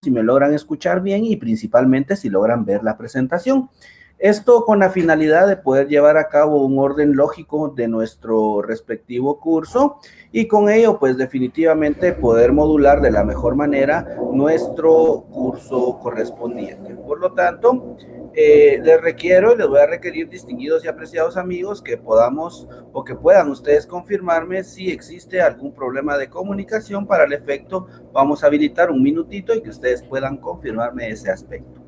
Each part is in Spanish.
si me logran escuchar bien y principalmente si logran ver la presentación. Esto con la finalidad de poder llevar a cabo un orden lógico de nuestro respectivo curso y con ello, pues definitivamente poder modular de la mejor manera nuestro curso correspondiente. Por lo tanto, les requiero y les voy a requerir, distinguidos y apreciados amigos, que podamos o que puedan ustedes confirmarme si existe algún problema de comunicación. Para el efecto, vamos a habilitar un minutito y que ustedes puedan confirmarme ese aspecto.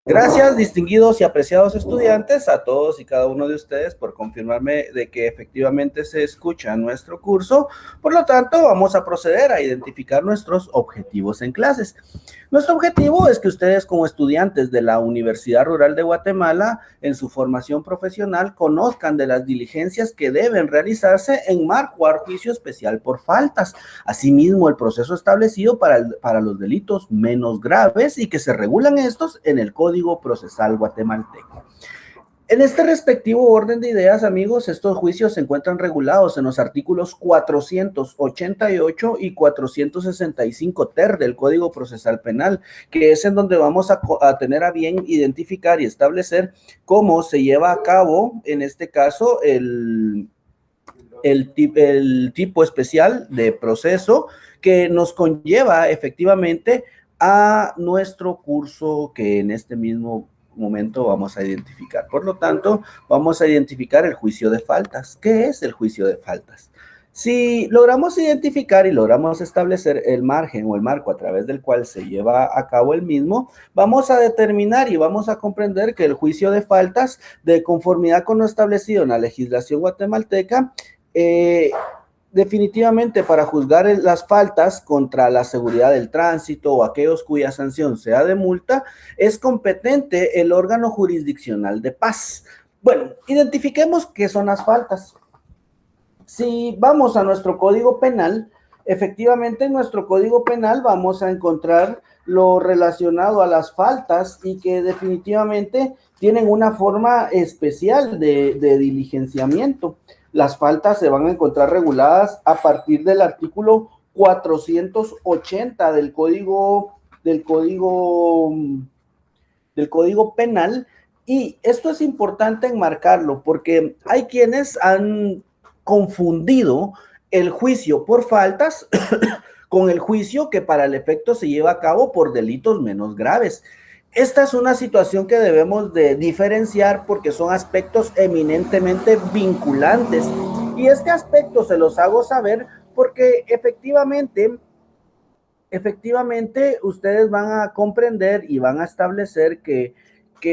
Gracias, distinguidos y apreciados estudiantes, a todos y cada uno de ustedes por confirmarme de que efectivamente se escucha nuestro curso. Por lo tanto, vamos a proceder a identificar nuestros objetivos en clases. Nuestro objetivo es que ustedes, como estudiantes de la Universidad Rural de Guatemala, en su formación profesional, conozcan de las diligencias que deben realizarse en marco al juicio especial por faltas. Asimismo, el proceso establecido para los delitos menos graves y que se regulan estos en el Código Procesal Guatemalteco. En este respectivo orden de ideas, amigos, estos juicios se encuentran regulados en los artículos 488 y 465 ter del Código Procesal Penal, que es en donde vamos a tener a bien identificar y establecer cómo se lleva a cabo, en este caso, el tipo especial de proceso que nos conlleva efectivamente a nuestro curso que en este mismo momento vamos a identificar. Por lo tanto, vamos a identificar el juicio de faltas. ¿Qué es el juicio de faltas? Si logramos identificar y logramos establecer el margen o el marco a través del cual se lleva a cabo el mismo, vamos a determinar y vamos a comprender que el juicio de faltas, de conformidad con lo establecido en la legislación guatemalteca, definitivamente para juzgar las faltas contra la seguridad del tránsito o aquellos cuya sanción sea de multa, es competente el órgano jurisdiccional de paz. Bueno, identifiquemos qué son las faltas. Si vamos a nuestro Código Penal, efectivamente en nuestro Código Penal vamos a encontrar lo relacionado a las faltas y que definitivamente tienen una forma especial de diligenciamiento. Las faltas se van a encontrar reguladas a partir del artículo 480 del Código Penal, y esto es importante enmarcarlo porque hay quienes han confundido el juicio por faltas con el juicio que para el efecto se lleva a cabo por delitos menos graves. Esta es una situación que debemos de diferenciar porque son aspectos eminentemente vinculantes. Y este aspecto se los hago saber porque efectivamente ustedes van a comprender y van a establecer que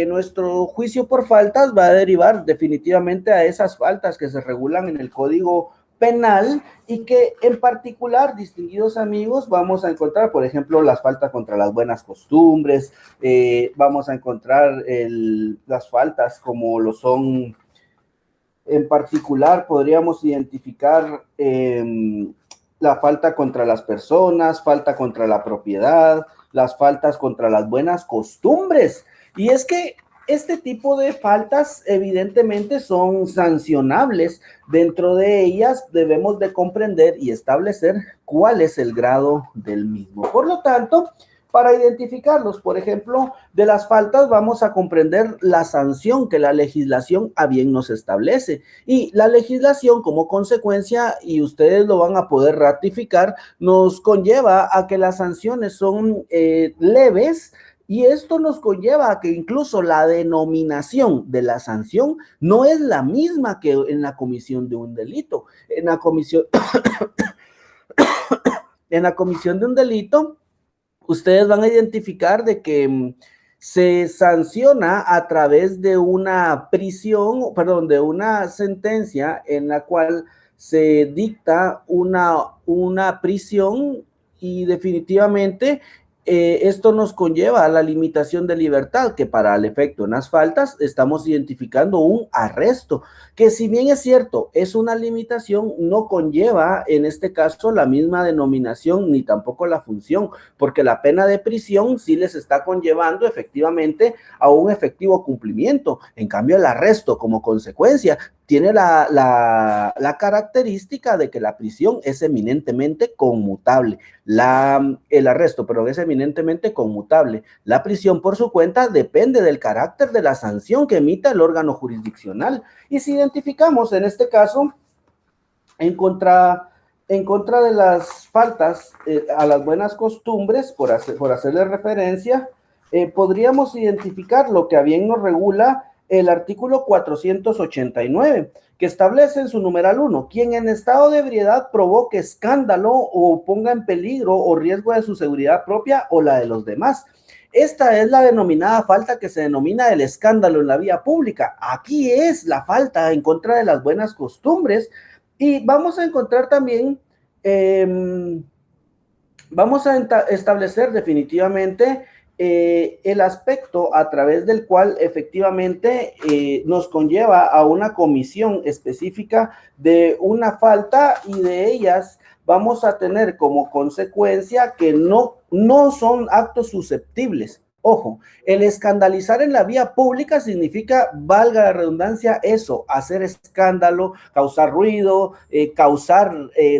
nuestro juicio por faltas va a derivar definitivamente a esas faltas que se regulan en el Código Penal y que en particular, distinguidos amigos, vamos a encontrar, por ejemplo, las faltas contra las buenas costumbres, vamos a encontrar las faltas como lo son, en particular, podríamos identificar la falta contra las personas, falta contra la propiedad, las faltas contra las buenas costumbres. Y es que este tipo de faltas evidentemente son sancionables. Dentro de ellas debemos de comprender y establecer cuál es el grado del mismo. Por lo tanto, para identificarlos, por ejemplo, de las faltas vamos a comprender la sanción que la legislación a bien nos establece. Y la legislación como consecuencia, y ustedes lo van a poder ratificar, nos conlleva a que las sanciones son leves Y esto nos conlleva a que incluso la denominación de la sanción no es la misma que en la comisión de un delito. En la comisión de un delito, ustedes van a identificar de que se sanciona a través de una prisión, perdón, de una sentencia en la cual se dicta una prisión y definitivamente esto nos conlleva a la limitación de libertad, que para el efecto en las faltas estamos identificando un arresto, que si bien es cierto, es una limitación, no conlleva en este caso la misma denominación ni tampoco la función, porque la pena de prisión sí les está conllevando efectivamente a un efectivo cumplimiento. En cambio, el arresto como consecuencia tiene la característica de que la prisión es eminentemente conmutable. El arresto, pero es eminentemente conmutable. La prisión por su cuenta depende del carácter de la sanción que emita el órgano jurisdiccional. Y si identificamos en este caso, en contra de las faltas a las buenas costumbres, por hacerle referencia, podríamos identificar lo que a bien nos regula el artículo 489, que establece en su numeral 1, quien en estado de ebriedad provoque escándalo o ponga en peligro o riesgo de su seguridad propia o la de los demás. Esta es la denominada falta que se denomina el escándalo en la vía pública. Aquí es la falta en contra de las buenas costumbres y vamos a encontrar también, vamos a establecer definitivamente el aspecto a través del cual efectivamente nos conlleva a una comisión específica de una falta y de ellas vamos a tener como consecuencia que no son actos susceptibles. Ojo, el escandalizar en la vía pública significa, valga la redundancia, eso, hacer escándalo, causar ruido, causar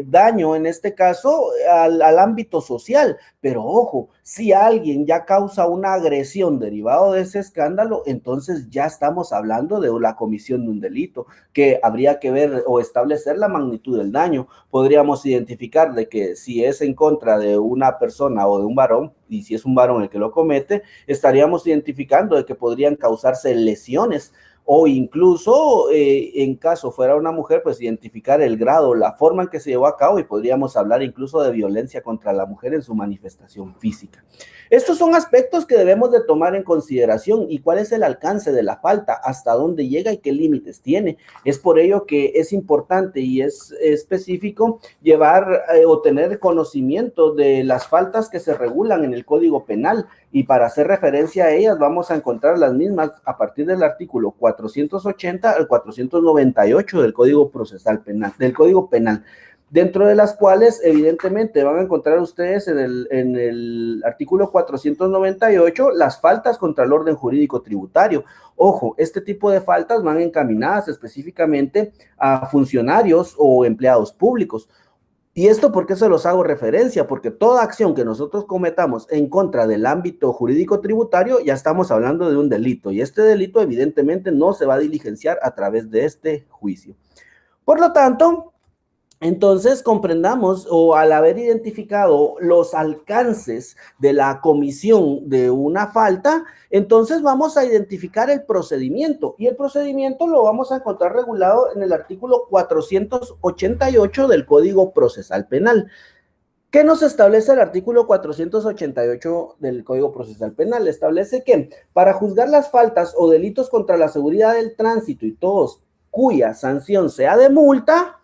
daño, en este caso, al ámbito social. Pero ojo, si alguien ya causa una agresión derivado de ese escándalo, entonces ya estamos hablando de la comisión de un delito, que habría que ver o establecer la magnitud del daño. Podríamos identificar de que si es en contra de una persona o de un varón, y si es un varón el que lo comete, estaríamos identificando de que podrían causarse lesiones o incluso en caso fuera una mujer, pues identificar el grado, la forma en que se llevó a cabo y podríamos hablar incluso de violencia contra la mujer en su manifestación física. Estos son aspectos que debemos de tomar en consideración y cuál es el alcance de la falta, hasta dónde llega y qué límites tiene. Es por ello que es importante y es específico llevar o tener conocimiento de las faltas que se regulan en el Código Penal y para hacer referencia a ellas vamos a encontrar las mismas a partir del artículo 480 al 498 del Código Procesal Penal, del Código Penal, dentro de las cuales evidentemente van a encontrar ustedes en el artículo 498 las faltas contra el orden jurídico tributario. Ojo, este tipo de faltas van encaminadas específicamente a funcionarios o empleados públicos. ¿Y esto por qué se los hago referencia? Porque toda acción que nosotros cometamos en contra del ámbito jurídico tributario, ya estamos hablando de un delito, y este delito evidentemente no se va a diligenciar a través de este juicio. Por lo tanto, entonces comprendamos, o al haber identificado los alcances de la comisión de una falta, entonces vamos a identificar el procedimiento y el procedimiento lo vamos a encontrar regulado en el artículo 488 del Código Procesal Penal. ¿Qué nos establece el artículo 488 del Código Procesal Penal? Establece que para juzgar las faltas o delitos contra la seguridad del tránsito y todos cuya sanción sea de multa,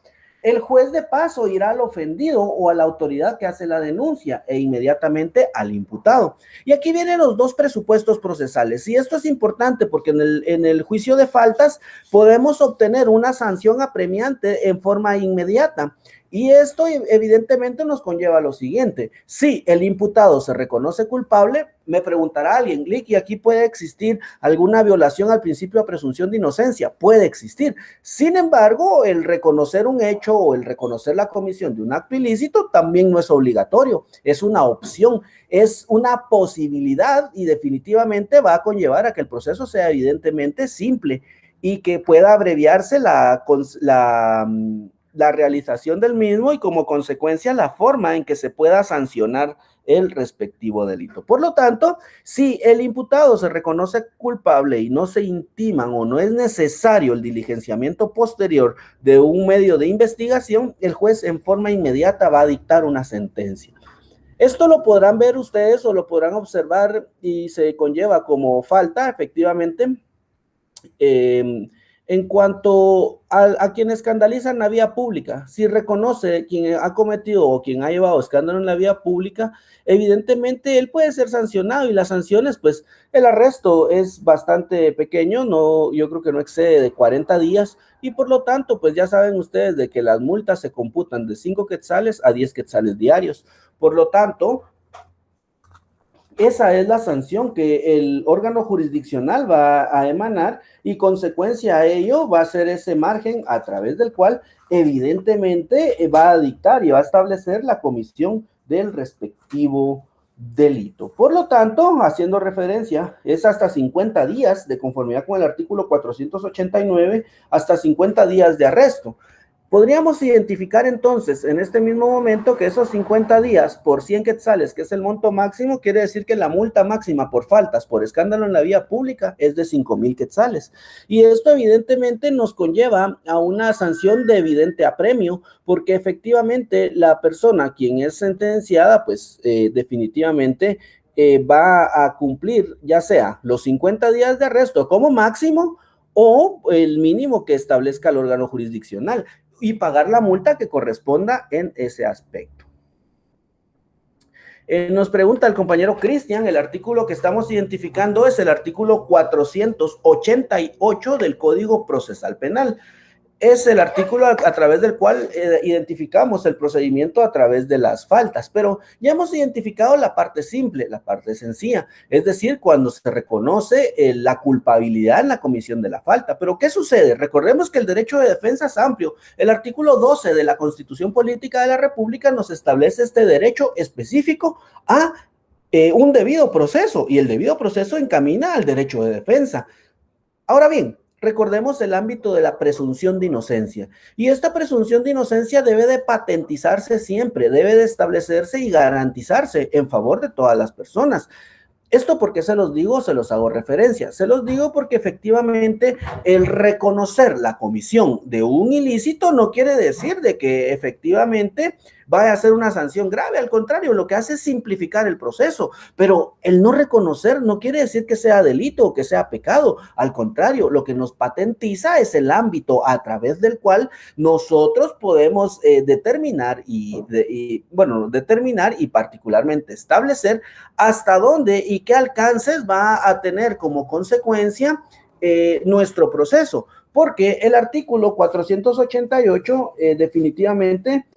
el juez de paso irá al ofendido o a la autoridad que hace la denuncia e inmediatamente al imputado. Y aquí vienen los dos presupuestos procesales. Y esto es importante porque en el juicio de faltas podemos obtener una sanción apremiante en forma inmediata. Y esto evidentemente nos conlleva lo siguiente. Si el imputado se reconoce culpable, me preguntará alguien, Lick, ¿y aquí puede existir alguna violación al principio de presunción de inocencia? Puede existir. Sin embargo, el reconocer un hecho o el reconocer la comisión de un acto ilícito también no es obligatorio, es una opción, es una posibilidad y definitivamente va a conllevar a que el proceso sea evidentemente simple y que pueda abreviarse la realización del mismo y como consecuencia la forma en que se pueda sancionar el respectivo delito. Por lo tanto, si el imputado se reconoce culpable y no se intiman o no es necesario el diligenciamiento posterior de un medio de investigación, el juez en forma inmediata va a dictar una sentencia. Esto lo podrán ver ustedes o lo podrán observar y se conlleva como falta, efectivamente, en cuanto a quien escandaliza en la vía pública. Si reconoce quien ha cometido o quien ha llevado escándalo en la vía pública, evidentemente él puede ser sancionado y las sanciones, pues el arresto es bastante pequeño, no, yo creo que no excede de 40 días y por lo tanto, pues ya saben ustedes de que las multas se computan de 5 quetzales a 10 quetzales diarios. Por lo tanto, esa es la sanción que el órgano jurisdiccional va a emanar y consecuencia a ello va a ser ese margen a través del cual evidentemente va a dictar y va a establecer la comisión del respectivo delito. Por lo tanto, haciendo referencia, es hasta 50 días de conformidad con el artículo 489, hasta 50 días de arresto. Podríamos identificar entonces en este mismo momento que esos 50 días por 100 quetzales, que es el monto máximo, quiere decir que la multa máxima por faltas, por escándalo en la vía pública, es de 5,000 quetzales. Y esto evidentemente nos conlleva a una sanción de evidente apremio, porque efectivamente la persona quien es sentenciada, pues definitivamente va a cumplir ya sea los 50 días de arresto como máximo o el mínimo que establezca el órgano jurisdiccional y pagar la multa que corresponda en ese aspecto. Nos pregunta el compañero Cristian, el artículo que estamos identificando es el artículo 488 del Código Procesal Penal. Es el artículo a través del cual identificamos el procedimiento a través de las faltas, pero ya hemos identificado la parte simple, la parte sencilla, es decir, cuando se reconoce la culpabilidad en la comisión de la falta. Pero ¿qué sucede? Recordemos que el derecho de defensa es amplio. El artículo 12 de la Constitución Política de la República nos establece este derecho específico a un debido proceso y el debido proceso encamina al derecho de defensa. Ahora bien, recordemos el ámbito de la presunción de inocencia. Y esta presunción de inocencia debe de patentizarse siempre, debe de establecerse y garantizarse en favor de todas las personas. ¿Esto por qué se los digo? Se los hago referencia. Se los digo porque efectivamente el reconocer la comisión de un ilícito no quiere decir de que efectivamente vaya a ser una sanción grave. Al contrario, lo que hace es simplificar el proceso. Pero el no reconocer no quiere decir que sea delito o que sea pecado. Al contrario, lo que nos patentiza es el ámbito a través del cual nosotros podemos determinar y particularmente establecer hasta dónde y qué alcances va a tener como consecuencia nuestro proceso. Porque el artículo 488 definitivamente...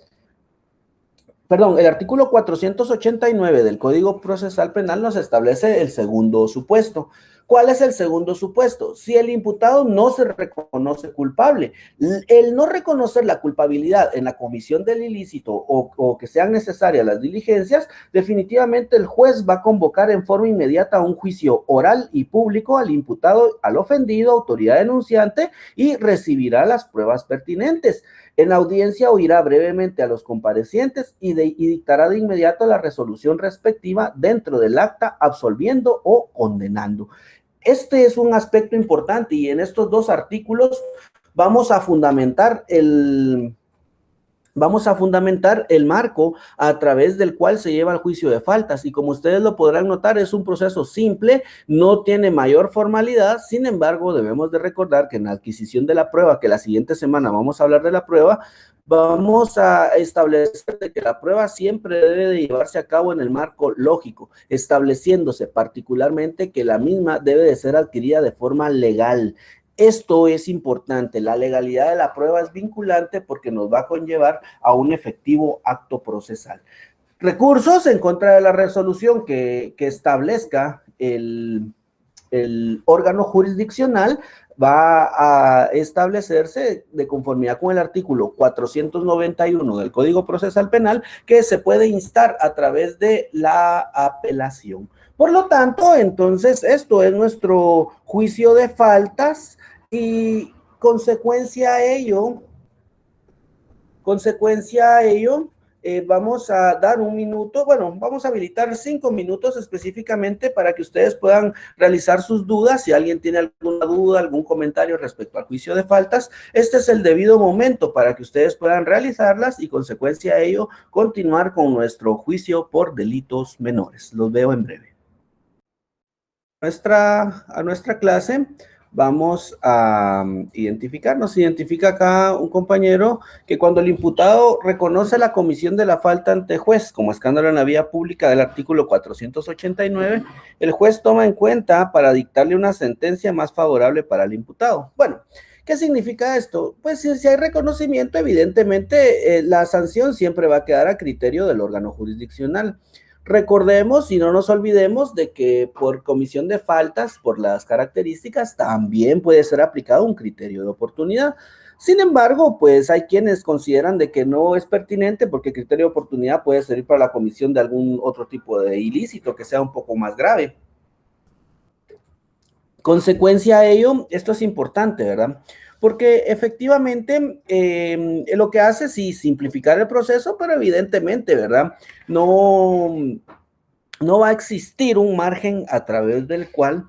Perdón, el artículo 489 del Código Procesal Penal nos establece el segundo supuesto. ¿Cuál es el segundo supuesto? Si el imputado no se reconoce culpable. El no reconocer la culpabilidad en la comisión del ilícito o que sean necesarias las diligencias, definitivamente el juez va a convocar en forma inmediata un juicio oral y público al imputado, al ofendido, autoridad denunciante y recibirá las pruebas pertinentes. En la audiencia oirá brevemente a los comparecientes y dictará de inmediato la resolución respectiva dentro del acta, absolviendo o condenando. Este es un aspecto importante y en estos dos artículos vamos a fundamentar el marco a través del cual se lleva el juicio de faltas y como ustedes lo podrán notar es un proceso simple, no tiene mayor formalidad, sin embargo debemos de recordar que en la adquisición de la prueba, que la siguiente semana vamos a hablar de la prueba, vamos a establecer que la prueba siempre debe de llevarse a cabo en el marco lógico, estableciéndose particularmente que la misma debe de ser adquirida de forma legal. Esto es importante, la legalidad de la prueba es vinculante porque nos va a conllevar a un efectivo acto procesal. Recursos en contra de la resolución que establezca el órgano jurisdiccional va a establecerse de conformidad con el artículo 491 del Código Procesal Penal que se puede instar a través de la apelación. Por lo tanto, entonces, esto es nuestro juicio de faltas y consecuencia a ello, Consecuencia a ello, vamos a dar un minuto, bueno, vamos a habilitar 5 minutos específicamente para que ustedes puedan realizar sus dudas. Si alguien tiene alguna duda, algún comentario respecto al juicio de faltas, este es el debido momento para que ustedes puedan realizarlas y, consecuencia a ello, continuar con nuestro juicio por delitos menores. Los veo en breve. A nuestra clase vamos a identificar. Nos identifica acá un compañero que cuando el imputado reconoce la comisión de la falta ante juez como escándalo en la vía pública del artículo 489, el juez toma en cuenta para dictarle una sentencia más favorable para el imputado. Bueno, ¿qué significa esto? Pues si hay reconocimiento, evidentemente la sanción siempre va a quedar a criterio del órgano jurisdiccional. Recordemos y no nos olvidemos de que por comisión de faltas, por las características, también puede ser aplicado un criterio de oportunidad. Sin embargo, pues hay quienes consideran de que no es pertinente porque el criterio de oportunidad puede servir para la comisión de algún otro tipo de ilícito que sea un poco más grave. Consecuencia a ello, esto es importante, ¿verdad? Porque efectivamente lo que hace sí simplificar el proceso, pero evidentemente, ¿verdad? No va a existir un margen a través del cual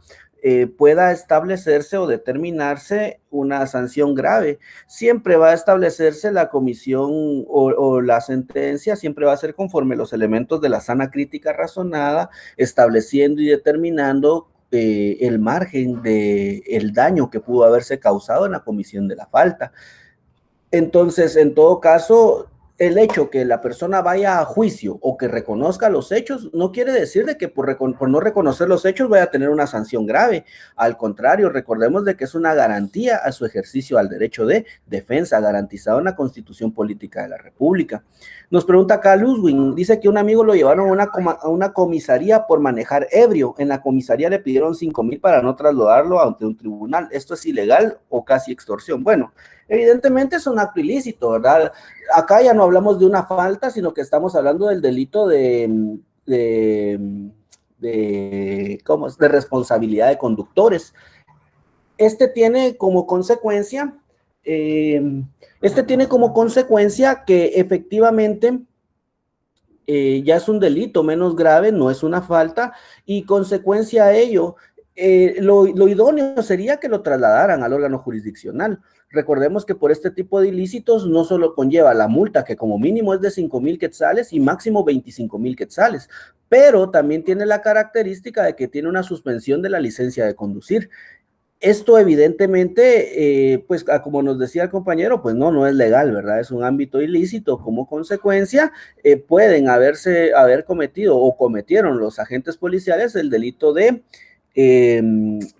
pueda establecerse o determinarse una sanción grave. Siempre va a establecerse la comisión o la sentencia, siempre va a ser conforme los elementos de la sana crítica razonada, estableciendo y determinando el margen del daño que pudo haberse causado en la comisión de la falta. Entonces, en todo caso, el hecho que la persona vaya a juicio o que reconozca los hechos no quiere decir de que por no reconocer los hechos vaya a tener una sanción grave. Al contrario, recordemos de que es una garantía a su ejercicio al derecho de defensa garantizado en la Constitución Política de la República. Nos pregunta acá Luzwin, dice que un amigo lo llevaron a una comisaría por manejar ebrio. En la comisaría le pidieron 5,000 para no trasladarlo ante un tribunal. ¿Esto es ilegal o casi extorsión? Bueno, evidentemente es un acto ilícito, ¿verdad? Acá ya no hablamos de una falta, sino que estamos hablando del delito de responsabilidad de conductores. Este tiene como consecuencia que efectivamente ya es un delito menos grave, no es una falta, y consecuencia a ello, lo idóneo sería que lo trasladaran al órgano jurisdiccional. Recordemos que por este tipo de ilícitos no solo conlleva la multa, que como mínimo es de 5,000 quetzales y máximo 25,000 quetzales, pero también tiene la característica de que tiene una suspensión de la licencia de conducir. Esto evidentemente, pues como nos decía el compañero, pues no es legal, ¿verdad? Es un ámbito ilícito. Como consecuencia, pueden haber cometido o cometieron los agentes policiales el delito de,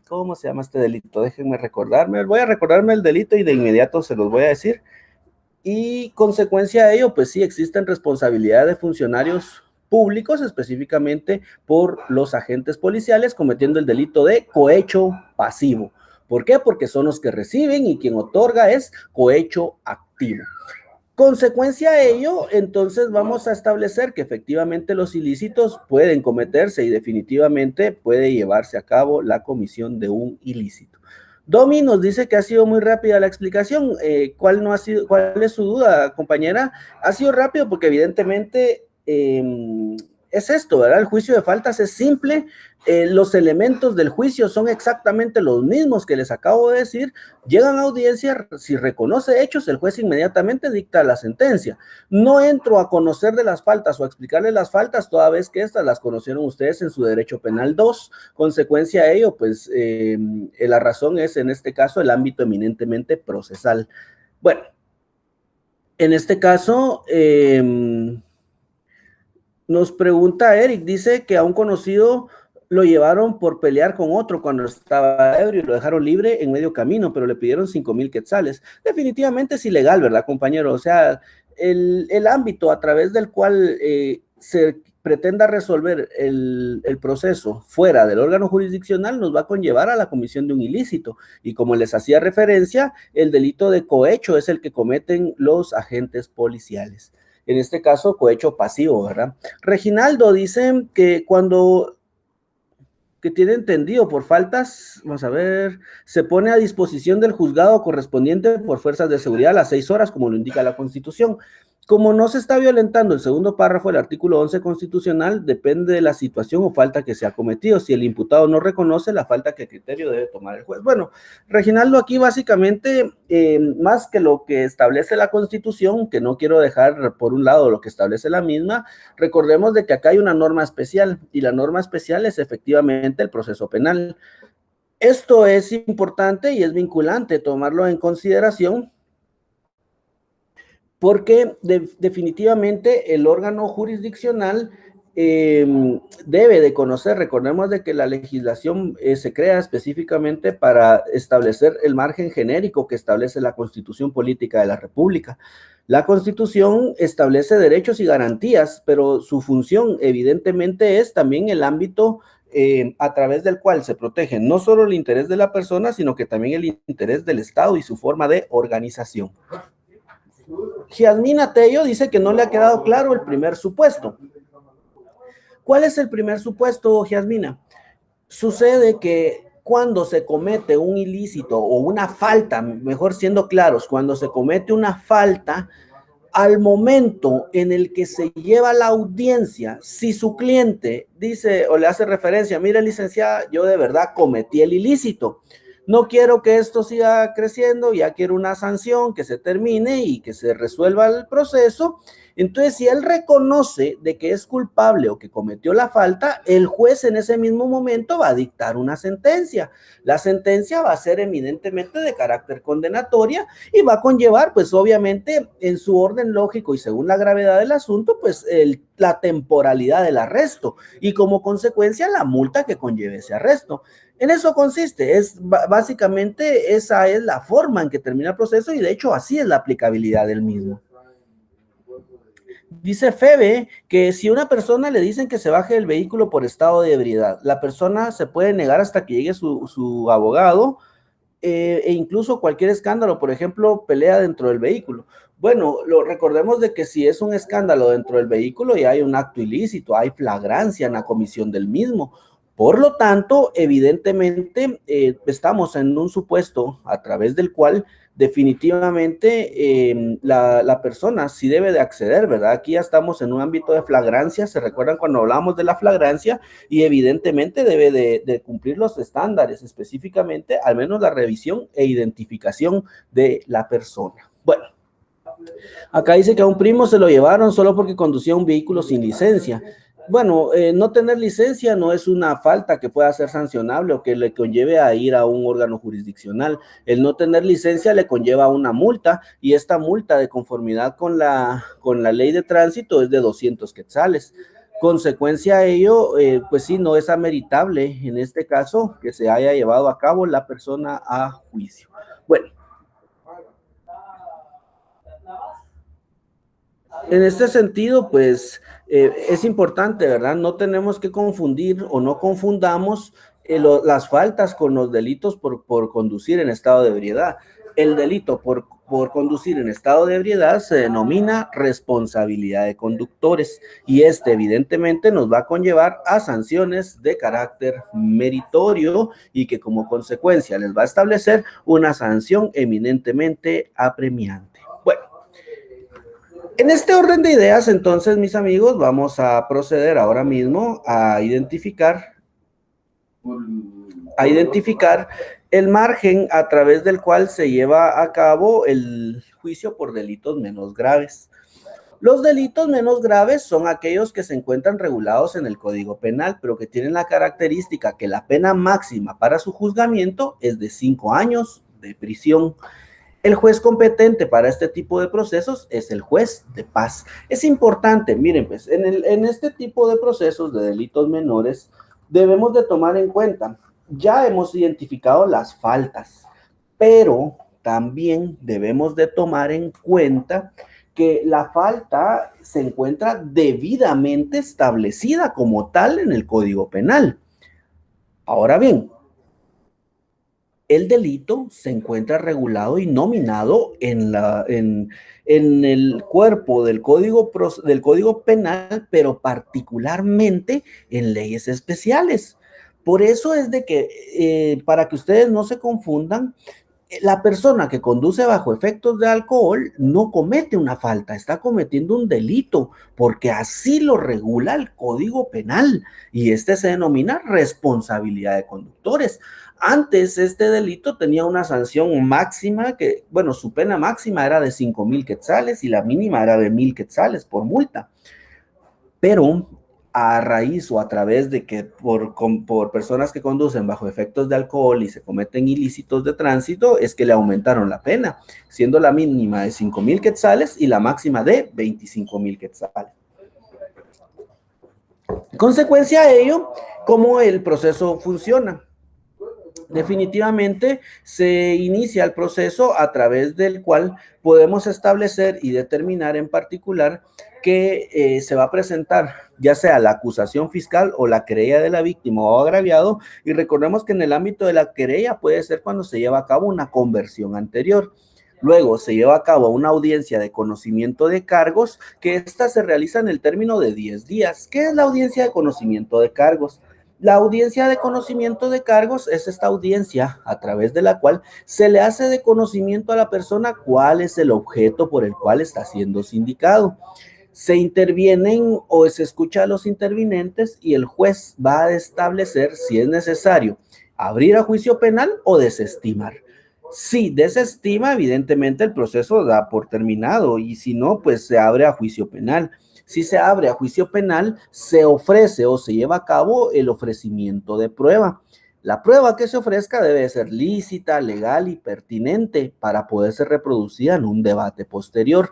¿cómo se llama este delito? Déjenme recordarme, voy a recordarme el delito y de inmediato se los voy a decir. Y consecuencia de ello, pues sí, existen responsabilidades de funcionarios públicos, específicamente por los agentes policiales, cometiendo el delito de cohecho pasivo. ¿Por qué? Porque son los que reciben y quien otorga es cohecho activo. Consecuencia de ello, entonces vamos a establecer que efectivamente los ilícitos pueden cometerse y definitivamente puede llevarse a cabo la comisión de un ilícito. Domi nos dice que ha sido muy rápida la explicación. ¿Cuál es su duda, compañera? Ha sido rápido porque evidentemente es esto, ¿verdad? El juicio de faltas es simple, los elementos del juicio son exactamente los mismos que les acabo de decir, llegan a audiencia, si reconoce hechos, el juez inmediatamente dicta la sentencia. No entro a conocer de las faltas o a explicarles las faltas, toda vez que estas las conocieron ustedes en su derecho penal 2. Consecuencia de ello, pues la razón es en este caso el ámbito eminentemente procesal. Bueno, en este caso, nos pregunta Eric, dice que a un conocido lo llevaron por pelear con otro cuando estaba ebrio y lo dejaron libre en medio camino, pero le pidieron 5,000 quetzales. Definitivamente es ilegal, ¿verdad, compañero? O sea, el ámbito a través del cual se pretenda resolver el proceso fuera del órgano jurisdiccional nos va a conllevar a la comisión de un ilícito. Y como les hacía referencia, el delito de cohecho es el que cometen los agentes policiales. En este caso, cohecho pasivo, ¿verdad? Reginaldo dice que cuando que tiene entendido por faltas, vamos a ver, se pone a disposición del juzgado correspondiente por fuerzas de seguridad a las 6 horas, como lo indica la Constitución. Como no se está violentando el segundo párrafo del artículo 11 constitucional, depende de la situación o falta que se ha cometido. Si el imputado no reconoce la falta, ¿qué criterio debe tomar el juez? Bueno, Reginaldo, aquí básicamente, más que lo que establece la Constitución, que no quiero dejar por un lado lo que establece la misma, recordemos de que acá hay una norma especial, y la norma especial es efectivamente el proceso penal. Esto es importante y es vinculante tomarlo en consideración, porque definitivamente el órgano jurisdiccional debe de conocer, recordemos de que la legislación se crea específicamente para establecer el margen genérico que establece la Constitución Política de la República. La Constitución establece derechos y garantías, pero su función evidentemente es también el ámbito a través del cual se protege no solo el interés de la persona, sino que también el interés del Estado y su forma de organización. Yasmina Tello dice que no le ha quedado claro el primer supuesto. ¿Cuál es el primer supuesto, Yasmina? Sucede que cuando se comete un ilícito o una falta, mejor siendo claros, cuando se comete una falta, al momento en el que se lleva la audiencia, si su cliente dice o le hace referencia, mire, licenciada, yo de verdad cometí el ilícito, no quiero que esto siga creciendo, ya quiero una sanción, que se termine y que se resuelva el proceso. Entonces, si él reconoce de que es culpable o que cometió la falta, el juez en ese mismo momento va a dictar una sentencia. La sentencia va a ser eminentemente de carácter condenatoria y va a conllevar, pues obviamente, en su orden lógico y según la gravedad del asunto, pues la temporalidad del arresto y como consecuencia la multa que conlleve ese arresto. En eso consiste, básicamente esa es la forma en que termina el proceso y de hecho así es la aplicabilidad del mismo. Dice Febe que si a una persona le dicen que se baje del vehículo por estado de ebriedad, la persona se puede negar hasta que llegue su abogado e incluso cualquier escándalo, por ejemplo, pelea dentro del vehículo. Bueno, recordemos de que si es un escándalo dentro del vehículo ya hay un acto ilícito, hay flagrancia en la comisión del mismo. Por lo tanto, evidentemente, estamos en un supuesto a través del cual definitivamente la persona sí debe de acceder, ¿verdad? Aquí ya estamos en un ámbito de flagrancia, se recuerdan cuando hablamos de la flagrancia y evidentemente debe de cumplir los estándares, específicamente al menos la revisión e identificación de la persona. Bueno, acá dice que a un primo se lo llevaron solo porque conducía un vehículo sin licencia. Bueno, no tener licencia no es una falta que pueda ser sancionable o que le conlleve a ir a un órgano jurisdiccional. El no tener licencia le conlleva una multa y esta multa de conformidad con la ley de tránsito es de 200 quetzales. Consecuencia a ello, pues sí, no es ameritable en este caso que se haya llevado a cabo la persona a juicio. Bueno, en este sentido, pues es importante, ¿verdad? No tenemos que confundir o no confundamos las faltas con los delitos por conducir en estado de ebriedad. El delito por conducir en estado de ebriedad se denomina responsabilidad de conductores y este evidentemente nos va a conllevar a sanciones de carácter meritorio y que como consecuencia les va a establecer una sanción eminentemente apremiante. Bueno, en este orden de ideas, entonces, mis amigos, vamos a proceder ahora mismo a identificar el margen a través del cual se lleva a cabo el juicio por delitos menos graves. Los delitos menos graves son aquellos que se encuentran regulados en el Código Penal, pero que tienen la característica que la pena máxima para su juzgamiento es de 5 años de prisión. El juez competente para este tipo de procesos es el juez de paz. Es importante, miren, pues, en este tipo de procesos de delitos menores debemos de tomar en cuenta, ya hemos identificado las faltas, pero también debemos de tomar en cuenta que la falta se encuentra debidamente establecida como tal en el Código Penal. Ahora bien, el delito se encuentra regulado y nominado en el cuerpo del código penal, pero particularmente en leyes especiales. Por eso es de que, para que ustedes no se confundan, la persona que conduce bajo efectos de alcohol no comete una falta, está cometiendo un delito, porque así lo regula el Código Penal y este se denomina responsabilidad de conductores. Antes este delito tenía una sanción máxima que, bueno, su pena máxima era de 5,000 quetzales y la mínima era de 1,000 quetzales por multa. Pero a raíz o a través de que por personas que conducen bajo efectos de alcohol y se cometen ilícitos de tránsito, es que le aumentaron la pena, siendo la mínima de 5,000 quetzales y la máxima de 25,000 quetzales. Consecuencia de ello, ¿cómo el proceso funciona? Definitivamente se inicia el proceso a través del cual podemos establecer y determinar en particular que se va a presentar ya sea la acusación fiscal o la querella de la víctima o agraviado, y recordemos que en el ámbito de la querella puede ser cuando se lleva a cabo una conversión anterior. Luego se lleva a cabo una audiencia de conocimiento de cargos, que esta se realiza en el término de 10 días. ¿Qué es la audiencia de conocimiento de cargos? La audiencia de conocimiento de cargos es esta audiencia a través de la cual se le hace de conocimiento a la persona cuál es el objeto por el cual está siendo sindicado. Se intervienen o se escucha a los intervinientes y el juez va a establecer si es necesario abrir a juicio penal o desestimar. Si desestima, evidentemente el proceso da por terminado, y si no, pues se abre a juicio penal. Si se abre a juicio penal, se ofrece o se lleva a cabo el ofrecimiento de prueba. La prueba que se ofrezca debe ser lícita, legal y pertinente para poder ser reproducida en un debate posterior.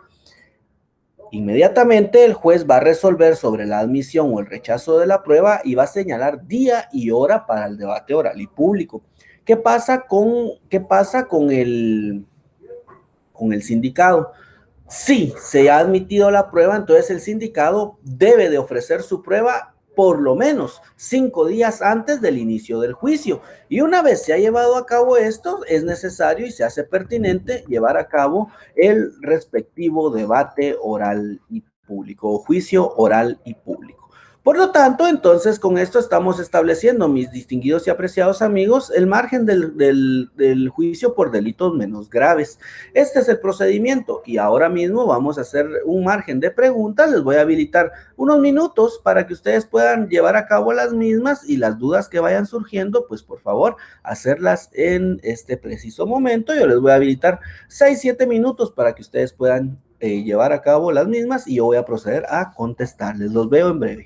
Inmediatamente el juez va a resolver sobre la admisión o el rechazo de la prueba y va a señalar día y hora para el debate oral y público. ¿Qué pasa con el sindicado? Si se ha admitido la prueba, entonces el sindicado debe de ofrecer su prueba por lo menos 5 días antes del inicio del juicio. Y una vez se ha llevado a cabo esto, es necesario y se hace pertinente llevar a cabo el respectivo debate oral y público, o juicio oral y público. Por lo tanto, entonces, con esto estamos estableciendo, mis distinguidos y apreciados amigos, el margen del juicio por delitos menos graves. Este es el procedimiento y ahora mismo vamos a hacer un margen de preguntas. Les voy a habilitar unos minutos para que ustedes puedan llevar a cabo las mismas, y las dudas que vayan surgiendo, pues por favor, hacerlas en este preciso momento. Yo les voy a habilitar 6, 7 minutos para que ustedes puedan llevar a cabo las mismas, y yo voy a proceder a contestarles. Los veo en breve.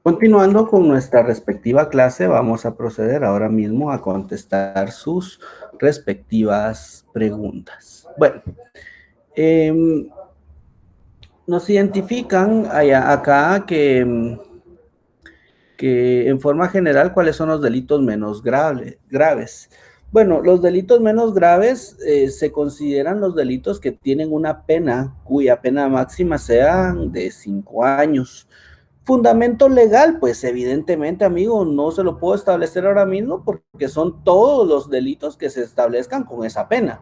Continuando con nuestra respectiva clase, vamos a proceder ahora mismo a contestar sus respectivas preguntas. Bueno, eh, nos identifican acá que en forma general, ¿cuáles son los delitos menos graves? Bueno, los delitos menos graves se consideran los delitos que tienen una pena cuya pena máxima sea de 5 años. Fundamento legal, pues evidentemente, amigo, no se lo puedo establecer ahora mismo porque son todos los delitos que se establezcan con esa pena.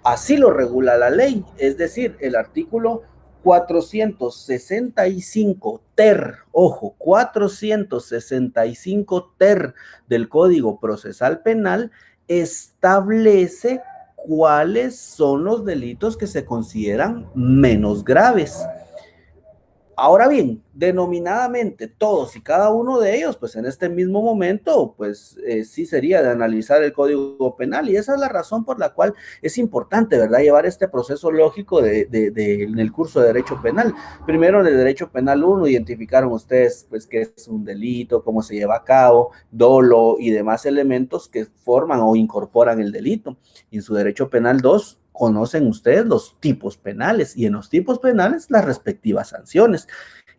Así lo regula la ley, es decir, el artículo 465 ter, ojo, 465 ter del Código Procesal Penal establece cuáles son los delitos que se consideran menos graves. Ahora bien, denominadamente todos y cada uno de ellos, pues en este mismo momento, pues sí sería de analizar el Código Penal y esa es la razón por la cual es importante, ¿verdad? Llevar este proceso lógico en el curso de Derecho Penal. Primero, en el Derecho Penal 1, identificaron ustedes, pues, qué es un delito, cómo se lleva a cabo, dolo y demás elementos que forman o incorporan el delito. Y en su Derecho Penal 2, conocen ustedes los tipos penales y en los tipos penales las respectivas sanciones.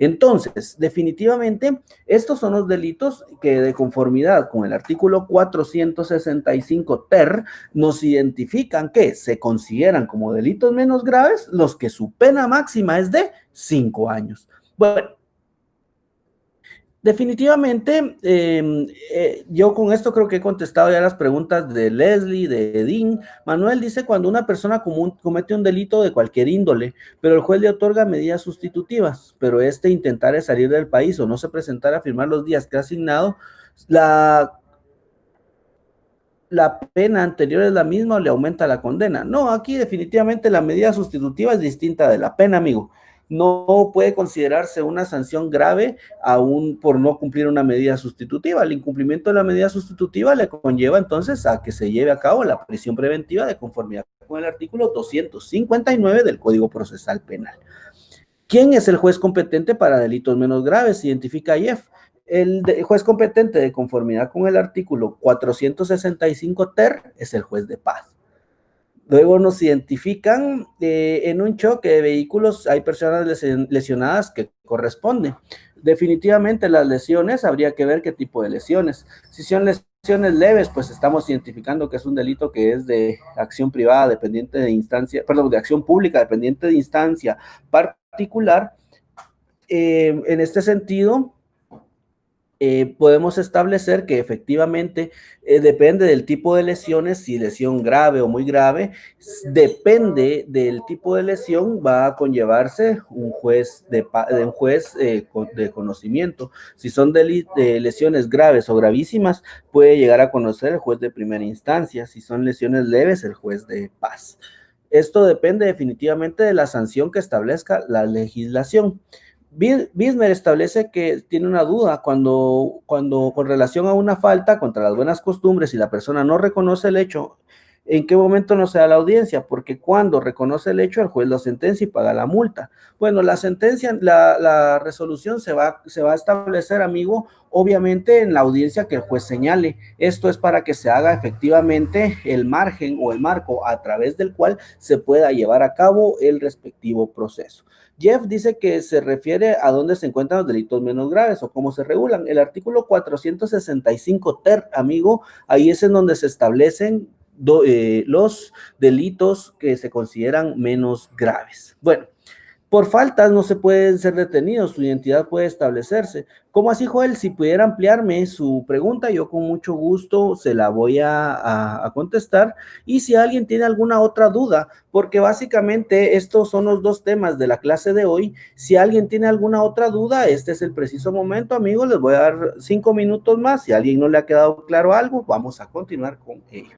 Entonces, definitivamente, estos son los delitos que de conformidad con el artículo 465 ter nos identifican que se consideran como delitos menos graves los que su pena máxima es de 5 años. Bueno, definitivamente, yo con esto creo que he contestado ya las preguntas de Leslie, de Edín. Manuel dice, cuando una persona común comete un delito de cualquier índole, pero el juez le otorga medidas sustitutivas, pero este intentara salir del país o no se presentara a firmar los días que ha asignado, la, la pena anterior es la misma o le aumenta la condena. No, aquí definitivamente la medida sustitutiva es distinta de la pena, amigo. No puede considerarse una sanción grave aún por no cumplir una medida sustitutiva. El incumplimiento de la medida sustitutiva le conlleva entonces a que se lleve a cabo la prisión preventiva de conformidad con el artículo 259 del Código Procesal Penal. ¿Quién es el juez competente para delitos menos graves? Identifica a Jeff. Juez competente de conformidad con el artículo 465 ter es el juez de paz. Luego nos identifican en un choque de vehículos, hay personas lesionadas que corresponden. Definitivamente las lesiones, habría que ver qué tipo de lesiones. Si son lesiones leves, pues estamos identificando que es un delito que es de acción privada dependiente de instancia, perdón, de acción pública dependiente de instancia particular. En este sentido, podemos establecer que efectivamente depende del tipo de lesiones, si lesión grave o muy grave, depende del tipo de lesión, va a conllevarse un juez de conocimiento. Si son de lesiones graves o gravísimas, puede llegar a conocer el juez de primera instancia. Si son lesiones leves, el juez de paz. Esto depende definitivamente de la sanción que establezca la legislación. Bismer establece que tiene una duda cuando con relación a una falta contra las buenas costumbres y la persona no reconoce el hecho, ¿en qué momento no se da la audiencia? Porque cuando reconoce el hecho, el juez lo sentencia y paga la multa. Bueno, la sentencia, la resolución se va a establecer, amigo, obviamente en la audiencia que el juez señale. Esto es para que se haga efectivamente el margen o el marco a través del cual se pueda llevar a cabo el respectivo proceso. Jeff dice que se refiere a dónde se encuentran los delitos menos graves o cómo se regulan. El artículo 465 ter, amigo, ahí es en donde se establecen los delitos que se consideran menos graves. Bueno, por faltas no se pueden ser detenidos, su identidad puede establecerse. ¿Cómo así, Joel? Si pudiera ampliarme su pregunta, yo con mucho gusto se la voy a contestar. Y si alguien tiene alguna otra duda, porque básicamente estos son los dos temas de la clase de hoy, si alguien tiene alguna otra duda, este es el preciso momento, amigos, les voy a dar 5 minutos más. Si a alguien no le ha quedado claro algo, vamos a continuar con ello.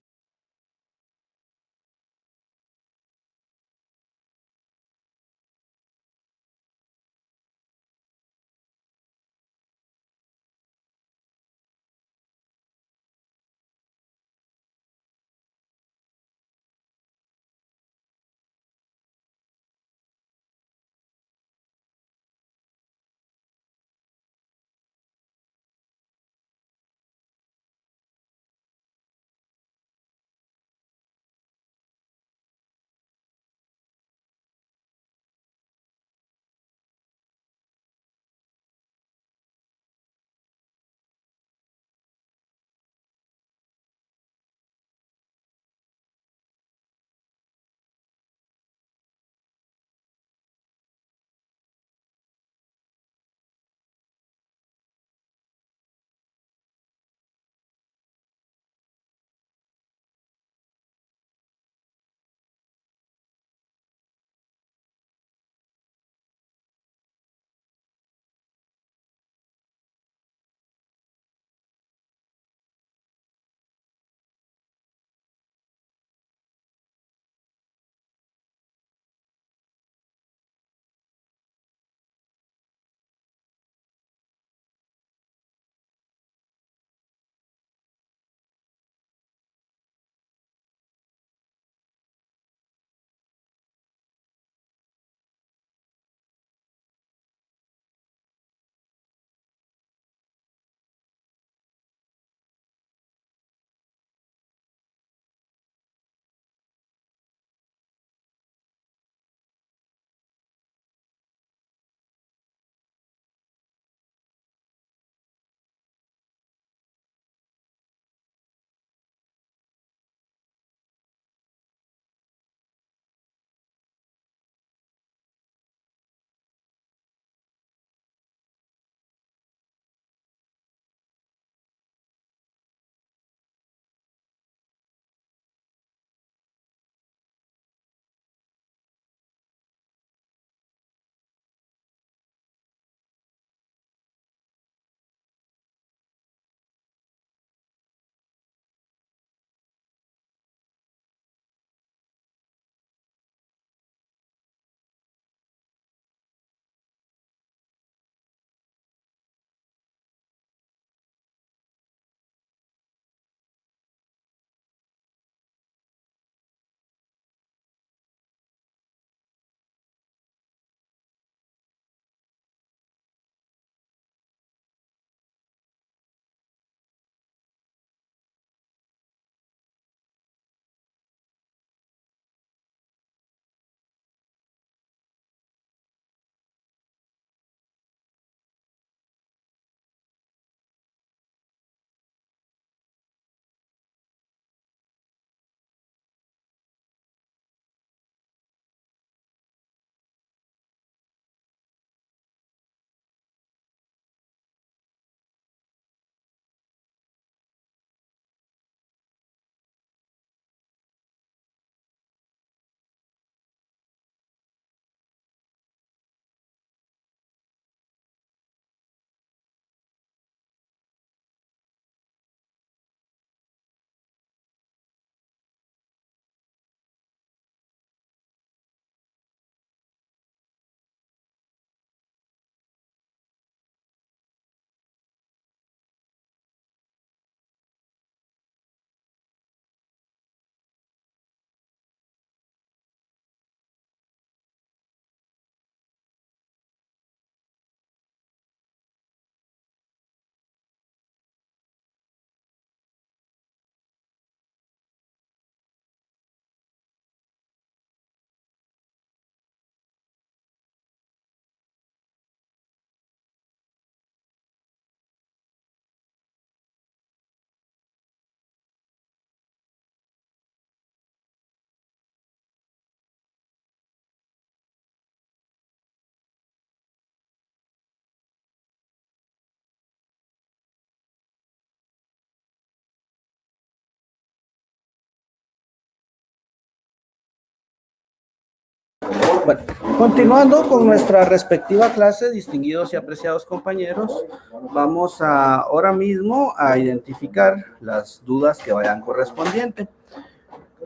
Bueno, continuando con nuestra respectiva clase, distinguidos y apreciados compañeros, vamos ahora mismo a identificar las dudas que vayan correspondientes.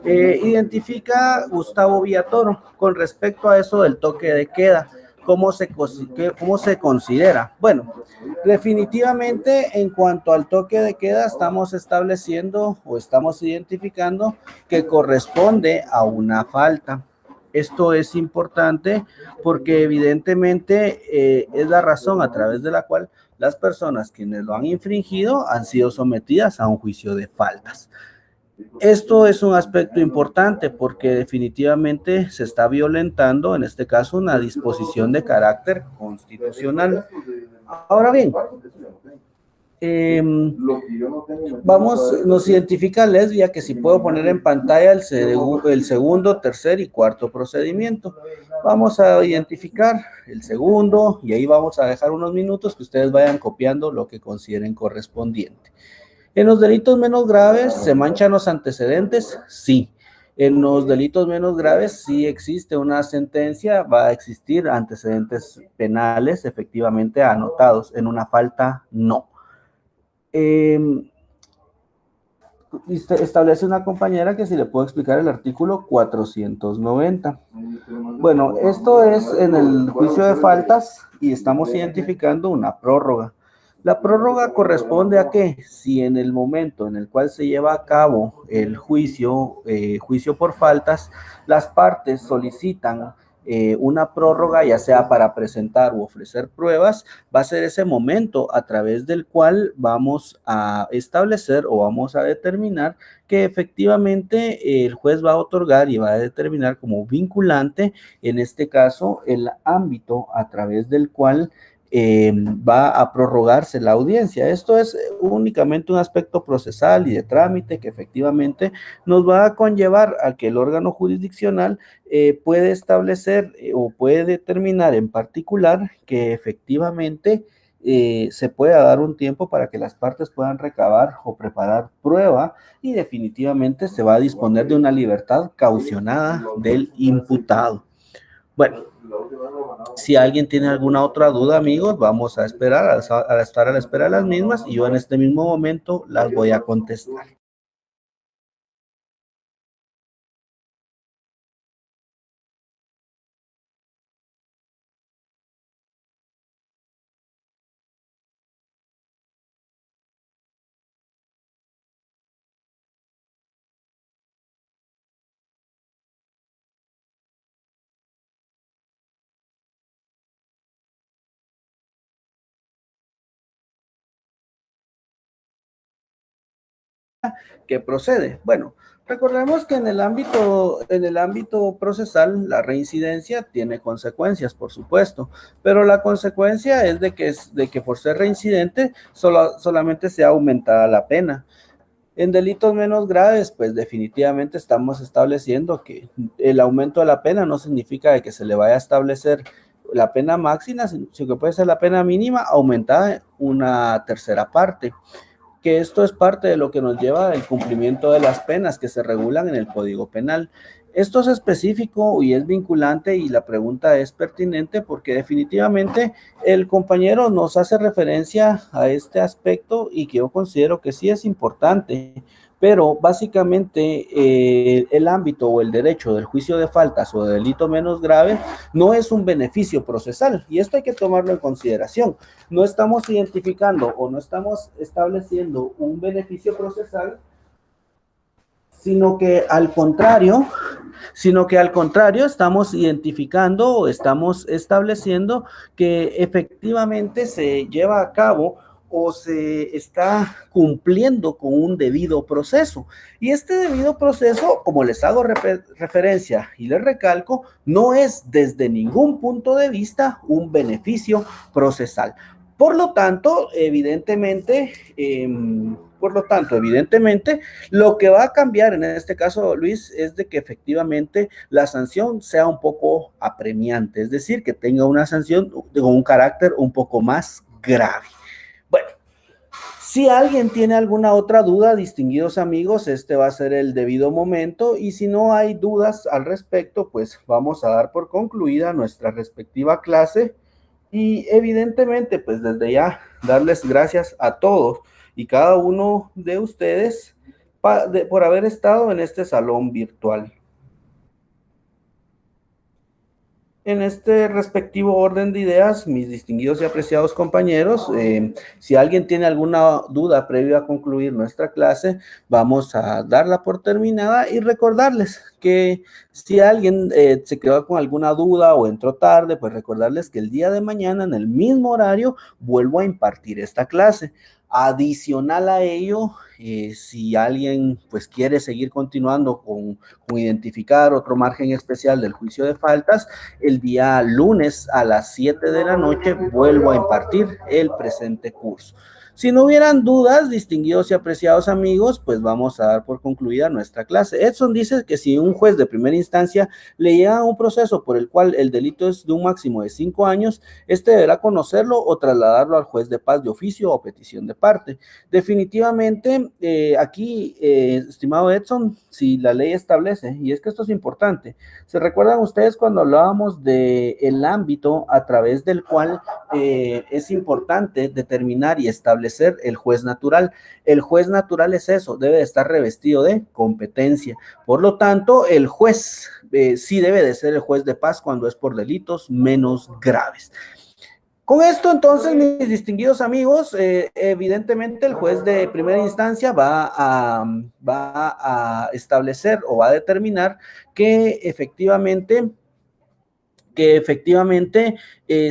Identifica Gustavo Villatoro con respecto a eso del toque de queda. ¿Cómo se considera? Bueno, definitivamente en cuanto al toque de queda estamos estableciendo o estamos identificando que corresponde a una falta. Esto es importante porque evidentemente es la razón a través de la cual las personas quienes lo han infringido han sido sometidas a un juicio de faltas. Esto es un aspecto importante porque definitivamente se está violentando, en este caso, una disposición de carácter constitucional. Ahora bien, nos identifica Lesbia que si puedo poner en pantalla el segundo, tercer y cuarto procedimiento. Vamos a identificar el segundo y ahí vamos a dejar unos minutos que ustedes vayan copiando lo que consideren correspondiente. ¿En los delitos menos graves se manchan los antecedentes? Sí. En los delitos menos graves sí existe una sentencia, va a existir antecedentes penales efectivamente anotados. En una falta, no. Establece una compañera que si le puedo explicar el artículo 490. Bueno, esto es en el juicio de faltas y estamos identificando una prórroga. La prórroga corresponde a que si en el momento en el cual se lleva a cabo el juicio por faltas, las partes solicitan una prórroga, ya sea para presentar u ofrecer pruebas, va a ser ese momento a través del cual vamos a establecer o vamos a determinar que efectivamente el juez va a otorgar y va a determinar como vinculante, en este caso, el ámbito a través del cual va a prorrogarse la audiencia. Esto es únicamente un aspecto procesal y de trámite que efectivamente nos va a conllevar a que el órgano jurisdiccional puede establecer o puede determinar en particular que efectivamente se pueda dar un tiempo para que las partes puedan recabar o preparar prueba y definitivamente se va a disponer de una libertad caucionada del imputado. Bueno, si alguien tiene alguna otra duda, amigos, vamos a esperar, a estar a la espera de las mismas y yo en este mismo momento las voy a contestar. ¿Qué procede? Bueno, recordemos que en el ámbito procesal, la reincidencia tiene consecuencias, por supuesto, pero la consecuencia es de que por ser reincidente solamente sea aumentada la pena. En delitos menos graves, pues definitivamente estamos estableciendo que el aumento de la pena no significa de que se le vaya a establecer la pena máxima, sino que puede ser la pena mínima aumentada una tercera parte, que esto es parte de lo que nos lleva al cumplimiento de las penas que se regulan en el Código Penal. Esto es específico y es vinculante y la pregunta es pertinente porque definitivamente el compañero nos hace referencia a este aspecto y que yo considero que sí es importante, pero básicamente el ámbito o el derecho del juicio de faltas o de delito menos grave no es un beneficio procesal y esto hay que tomarlo en consideración. No estamos identificando o no estamos estableciendo un beneficio procesal, sino que al contrario estamos identificando o estamos estableciendo que efectivamente se lleva a cabo o se está cumpliendo con un debido proceso. Y este debido proceso, como les hago referencia y les recalco, no es desde ningún punto de vista un beneficio procesal. Por lo tanto, evidentemente, lo que va a cambiar en este caso, Luis, es de que efectivamente la sanción sea un poco apremiante, es decir, que tenga una sanción con un carácter un poco más grave. Bueno, Si alguien tiene alguna otra duda, distinguidos amigos, este va a ser el debido momento y si no hay dudas al respecto, pues vamos a dar por concluida nuestra respectiva clase y evidentemente, pues desde ya darles gracias a todos y cada uno de ustedes por haber estado en este salón virtual. En este respectivo orden de ideas, mis distinguidos y apreciados compañeros, si alguien tiene alguna duda previo a concluir nuestra clase, vamos a darla por terminada y recordarles que si alguien se quedó con alguna duda o entró tarde, pues recordarles que el día de mañana en el mismo horario vuelvo a impartir esta clase. Adicional a ello, si alguien pues quiere seguir continuando con identificar otro margen especial del juicio de faltas, el día lunes a las 7 de la noche vuelvo a impartir el presente curso. Si no hubieran dudas, distinguidos y apreciados amigos, pues vamos a dar por concluida nuestra clase. Edson dice que si un juez de primera instancia le llega un proceso por el cual el delito es de un máximo de 5 años, este deberá conocerlo o trasladarlo al juez de paz de oficio o petición de parte. Definitivamente, aquí, estimado Edson, si la ley establece, y es que esto es importante, ¿se recuerdan ustedes cuando hablábamos del ámbito a través del cual es importante determinar y establecer el juez natural? El juez natural es eso, debe de estar revestido de competencia. Por lo tanto, el juez sí debe de ser el juez de paz cuando es por delitos menos graves. Con esto, entonces, mis distinguidos amigos, evidentemente el juez de primera instancia va a establecer o va a determinar que efectivamente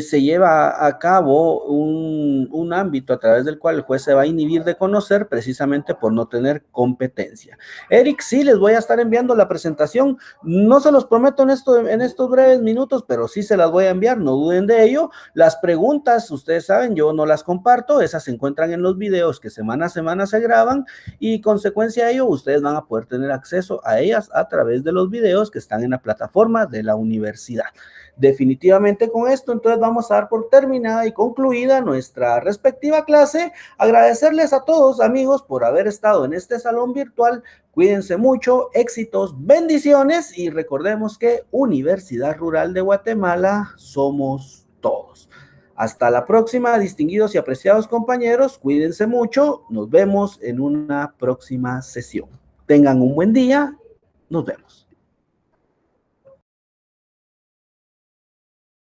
se lleva a cabo un ámbito a través del cual el juez se va a inhibir de conocer precisamente por no tener competencia. Eric, sí, les voy a estar enviando la presentación. No se los prometo en estos breves minutos, pero sí se las voy a enviar, no duden de ello. Las preguntas, ustedes saben, yo no las comparto, esas se encuentran en los videos que semana a semana se graban y consecuencia de ello, ustedes van a poder tener acceso a ellas a través de los videos que están en la plataforma de la universidad. Definitivamente con esto, entonces vamos a dar por terminada y concluida nuestra respectiva clase. Agradecerles a todos, amigos, por haber estado en este salón virtual. Cuídense mucho, éxitos, bendiciones y recordemos que Universidad Rural de Guatemala somos todos. Hasta la próxima, distinguidos y apreciados compañeros. Cuídense mucho. Nos vemos en una próxima sesión. Tengan un buen día. Nos vemos.